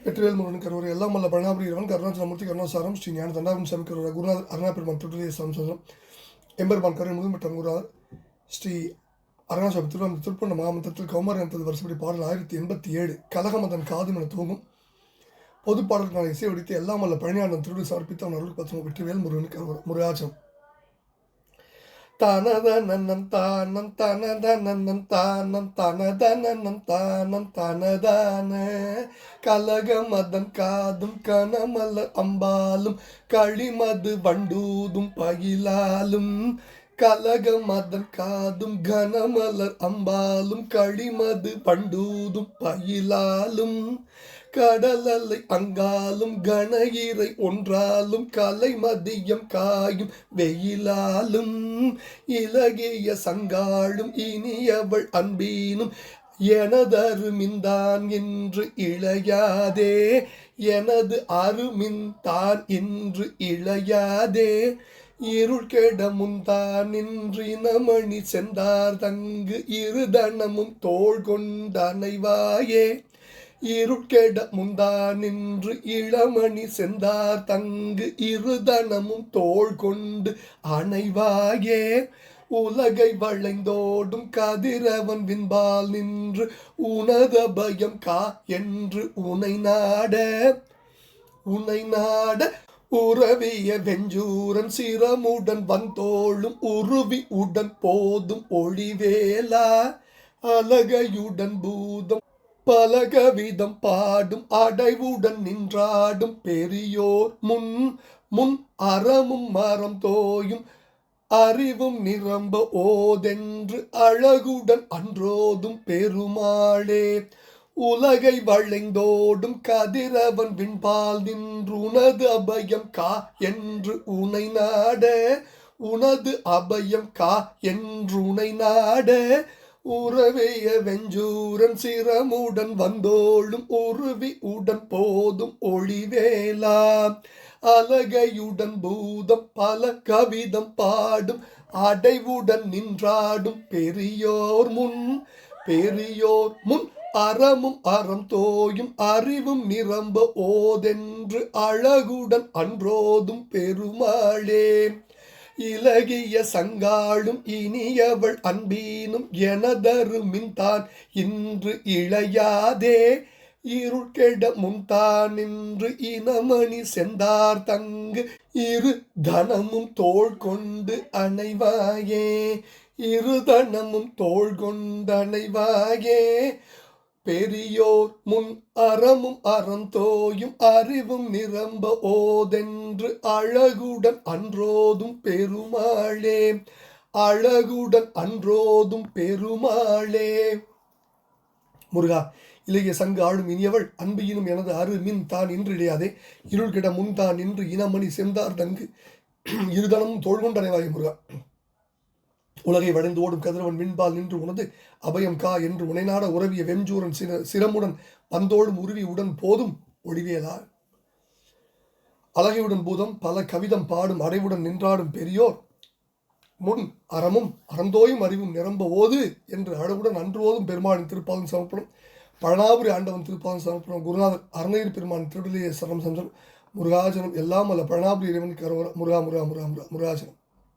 வெற்றிவேல் முருகன் கருவறை எல்லாம் வல்ல பழனாபுரி இறைவன் கருணாச்சலமூர்த்தி கருணாசாரம் ஸ்ரீ ஞான தண்டாபுரம் சாமி கருவறை குருநாதர் அருணா பெருமான் தொட்டிலே சம்சம் எம்பெருமான் கருணை முதுமட்டம் குருநாதர் ஸ்ரீ அருணாசாமி திருவாரூர் திருப்பண்ண மாமந்தத்தில் கௌமாரி என்பது வருஷப்படி பாடல் 1087 கலகமதன் காதும் என தூங்கும் பொது பாடலுக்கான இசை வடித்து எல்லாம் வல்ல பழனியாண்டன் திருவிழா சமர்ப்பித்த அவன் அருள் பத்திரம் வெற்றிவேல் முருகன் கருவறை முருகாச்சலம் தனதனன் தானம் தனதனன் தானம் தனதனன் தானம் தனதான கலகமதன் காதும் கனமலர் அம்பாலும் களிமது வண்டூதும் பயிலாலும் கலகமதன் காதும் கனமலர் அம்பாலும் களிமது வண்டூதும் பயிலாலும் கடலலை அங்காலும் கனயிரை ஒன்றாலும் கலை மதியம் காயும் வெயிலாலும் இலகிய சங்காளும் இனியவள் அன்பீனும் எனதருமின்தான் என்று இளையாதே எனது அருமின்தான் என்று இளையாதே இருள் கெட முன்தான் நின்றினமணி சென்றார் தங்கு இருதனமும் தோள் கொண்டனைவாயே இருட்கெட முந்தா நின்று இளமணி சென்றார் தங்கு இருதனமும் தோள் கொண்டு அணைவாயே உலகை வளைந்தோடும் கதிரவன் விண்பால் நின்று உனத பயம் கா என்று உனை நாட உறவிய வெஞ்சூரன் சிரமுடன் வந்தோளும் உருவி உடன் போதும் ஒளிவேலா அலகையுடன் பூதம் பலகவிதம் பாடும் அடைவுடன் நின்றாடும் பெரியோர் முன் அறமும் மரம் தோயும் அறிவும் நிரம்ப ஓதென்று அழகுடன் அன்றோதும் பெருமாளே உலகை வளைந்தோடும் கதிரவன் விண்பால் நின்று உனது அபயம் கா என்று உனை நாட உனது அபயம் கா என்று உனை நாட உறவிய வெஞ்சூரன் சிரமுடன் வந்தோளும் உருவி உடன் போதும் ஒளிவேலா அலகையுடன் பூதம் பல கவிதம் பாடும் அடைவுடன் நின்றாடும் பெரியோர் முன் அறமும் அறம் தோயும் அறிவும் நிரம்ப ஓதென்று அழகுடன் அன்றோதும் பெருமாளே இலகிய சங்காளும் இனியவள் அன்பீனும் எனதருமின் தான் இன்று இளையாதே இருள் கெட முன்தான் நின்று இனமணி சென்றார் தங்கு இரு தனமும் தோள் கொண்டு அணைவாயே இருதனமும் தோள் கொண்டு அணைவாயே பெரியோர் முன் அறமும் அறம் தோயும் அறிவும் நிரம்ப ஓதென்று அழகுடன் அன்றோதும் பெருமாளே அழகுடன் அன்றோதும் பெருமாளே முருகா இலகிய சங்கு ஆளும் இனியவள் அன்பியினும் எனது அருமின் தான் இன்று இடையாதே இருள் கிட முன் தான் நின்று இனமணி சென்றார் தங்கு இருதனமும் தோள் கொண்டு அணைவாயே முருகா உலகை வளைந்து ஓடும் கதிரவன் விண்பால் நின்று உனது அபயம் கா என்று உனைநாட உறவிய வெஞ்சூரன் சிரமுடன் வந்தோடும் உருவி உடன் போதும் ஒளிவேலா அழகையுடன் பூதம் பல கவிதம் பாடும் அடைவுடன் நின்றாடும் பெரியோர் முன் அறமும் அறந்தோயும் அறிவும் நிரம்ப ஓது என்று அழகுடன் அன்று ஓதும் பெருமாளின் திருப்பாதம் சமர்ப்பணம் பழனாபுரி ஆண்டவன் திருப்பாதம் சமர்ப்பணம் குருநாதர் அருணகிரி பெருமான் திருடலிய சரணம் சஞ்சம் முருகாஜனம் எல்லாம் அல்ல பழனாபுரி இறைவன் கருவர முருகா முருகா முருகா முருகாஜனம்